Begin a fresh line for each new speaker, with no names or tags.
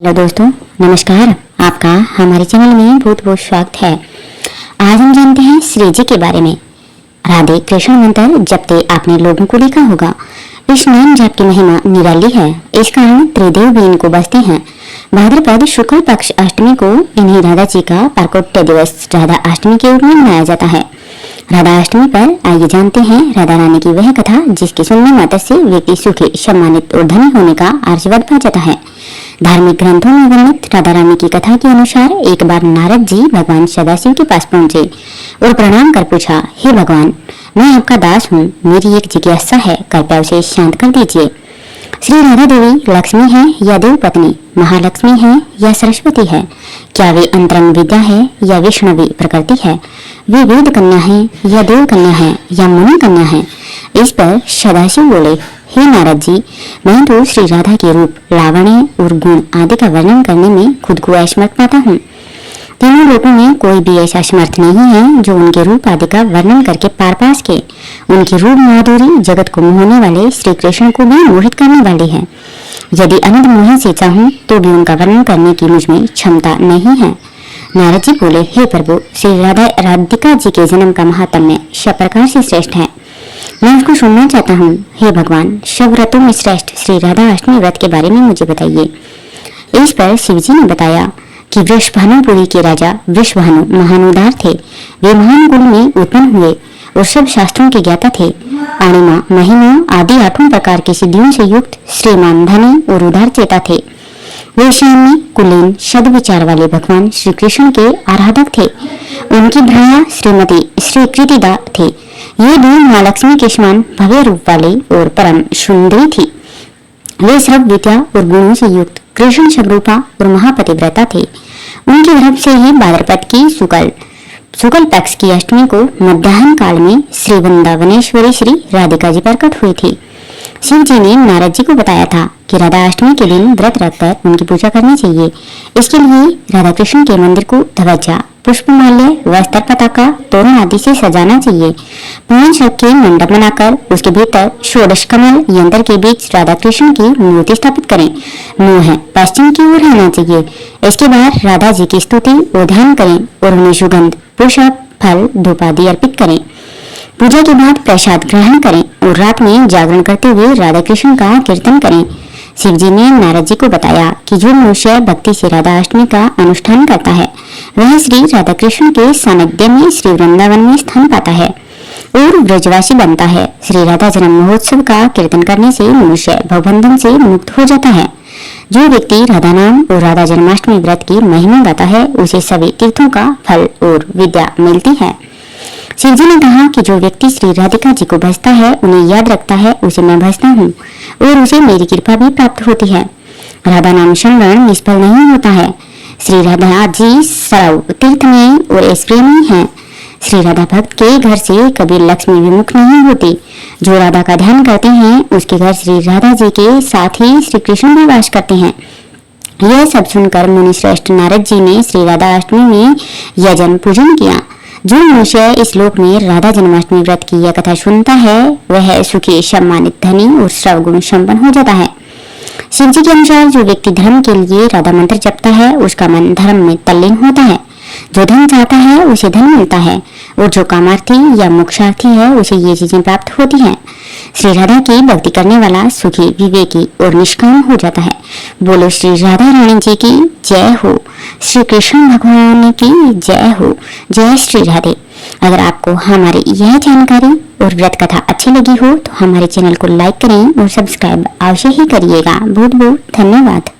Hello दोस्तों, नमस्कार। आपका हमारे चैनल में बहुत बहुत स्वागत है। आज हम जानते हैं श्री जी के बारे में। राधे कृष्ण मंत्र जपते आपने लोगों को देखा होगा। इस नाम जप की महिमा निराली है। इस कारण त्रिदेव भी इनको बसते हैं। भाद्रपद शुक्ल पक्ष अष्टमी को इन्हीं राधा जी का परकोट्य दिवस राधा अष्टमी के रूप में मनाया जाता है। राधा अष्टमी पर आइए जानते हैं राधा रानी की वह कथा जिसके सुनने मात्र से व्यक्ति सुखी, सम्मानित और धनी होने का आशीर्वाद पा जाता है। धार्मिक ग्रंथों में वर्णित राधा रानी की कथा के अनुसार एक बार नारद जी भगवान सदाशिव के पास पहुंचे और प्रणाम कर पूछा, हे भगवान, मैं आपका दास हूँ, मेरी एक जिज्ञासा है, कृपया उसे शांत कर दीजिए। श्री राधा देवी लक्ष्मी है या देव पत्नी, महालक्ष्मी है या सरस्वती है? क्या वे अंतरंग विद्या है या वैष्णवी प्रकृति है? वे वेद कन्या है या देव कन्या है या मुनि कन्या है? इस पर सदाशिव बोले, हे नारद जी, मैं तो श्री राधा के रूप, लावण्य और गुण आदि का वर्णन करने में खुद को असमर्थ पाता हूँ। तीनों लोगों में कोई भी ऐसा समर्थ नहीं है जो उनके रूप आदि का वर्णन करके पार पा सके। उनकी रूप माधुरी जगत को मोहने वाले श्री कृष्ण को भी मोहित करने वाली है। यदि अनंत मोह से चाहूं तो भी उनका वर्णन करने की मुझमें क्षमता नहीं है। नारद जी बोले, हे प्रभु, श्री राधिका जी के जन्म का महात्म्य सब प्रकार से श्रेष्ठ है, मैं उसको सुनना चाहता हूँ। हे भगवान, सब व्रतों में श्रेष्ठ श्री राधा अष्टमी व्रत के बारे में मुझे बताइए। इस पर शिव जी ने बताया कि वृषभानुपुरी के राजा वृषभानु महान उदार थे। वे महान कुल में उत्पन्न हुए और सब शास्त्रों के ज्ञाता थे। अणिमा, महिमा आदि 8 प्रकार की सिद्धियों से युक्त श्रीमान, धनी और उदार चेता थे। वे शामी, कुलीन, सद्विचार वाले भगवान श्री कृष्ण के आराधक थे। उनकी भ्राया श्रीमती श्री कृतिदा थे। ये भी महालक्ष्मी के समान भव्य रूप वाली और परम सुंदरी थी। वे सर्व विद्या और गुणों से युक्त कृष्ण स्वरूपा और महापतिव्रता थे। उनके गर्भ से ही भाद्रपद की शुक्ल पक्ष की अष्टमी को मध्याह्न काल में श्री वृंदावनेश्वरी श्री राधिका जी प्रकट हुई थी। शिव जी ने नारद जी को बताया था कि राधा अष्टमी के दिन व्रत रखकर उनकी पूजा करनी चाहिए। इसके लिए राधा कृष्ण के मंदिर को ध्वजा, पुष्पमाल्य, वस्त्र, पताका, तोरण आदि से सजाना चाहिए। 5 रथ के मंडप बनाकर उसके भीतर षोडश कमल यंत्र के बीच राधा कृष्ण की मूर्ति स्थापित करें। मुंह पश्चिम की ओर रहना चाहिए। इसके बाद राधा जी की स्तुति और ध्यान करें और उन्हें सुगंध, पुष्प, फल, धूप आदि अर्पित करें। पूजा के बाद प्रसाद ग्रहण करें और रात में जागरण करते हुए राधा कृष्ण का कीर्तन करें। शिव जी ने नारद जी को बताया कि जो मनुष्य भक्ति से राधा अष्टमी का अनुष्ठान करता है वह श्री राधा कृष्ण के सानिध्य में श्री वृंदावन में स्थान पाता है और ब्रजवासी बनता है। श्री राधा जन्म महोत्सव का कीर्तन करने से मनुष्य भवबंधन से मुक्त हो जाता है। जो व्यक्ति राधा नाम और राधा जन्माष्टमी व्रत की महिमा गाता है उसे सभी तीर्थों का फल और विद्या मिलती है। शिव जी ने कहा कि जो व्यक्ति श्री राधिका जी को भजता है, उन्हें याद रखता है, उसे मैं भजता हूँ और उसे मेरी कृपा भी प्राप्त होती है। राधा नाम स्मरण निष्फल नहीं होता है। श्री राधा जी सर्व तीर्थ में और ऐश्वर्य में है। श्री राधा भक्त के घर से कभी लक्ष्मी विमुख नहीं होती। जो राधा का ध्यान करते हैं उसके घर श्री राधा जी के साथ ही श्री कृष्ण भी वास करते हैं। यह सब सुनकर मुनि श्रेष्ठ नारद जी ने श्री राधा अष्टमी में यजन पूजन किया। जो मनुष्य इस लोक में राधा जन्माष्टमी व्रत की यह कथा सुनता है वह सुखी, सम्मानित, धनी और सर्वगुण संपन्न हो जाता है। शिव जी के अनुसार जो व्यक्ति धर्म के लिए राधा मंत्र जपता है उसका मन धर्म में तल्लीन होता है। जो धन चाहता है उसे धन मिलता है और जो कामार्थी या मोक्षार्थी है उसे ये चीजें प्राप्त होती हैं। श्री राधा की भक्ति करने वाला सुखी, विवेकी और निष्काम हो जाता है। बोलो श्री राधा रानी जी की जय हो, श्री कृष्ण भगवान की जय हो। जय श्री राधे। अगर आपको हमारी यह जानकारी और व्रत कथा अच्छी लगी हो तो हमारे चैनल को लाइक करें और सब्सक्राइब अवश्य ही करिएगा। बहुत बहुत धन्यवाद।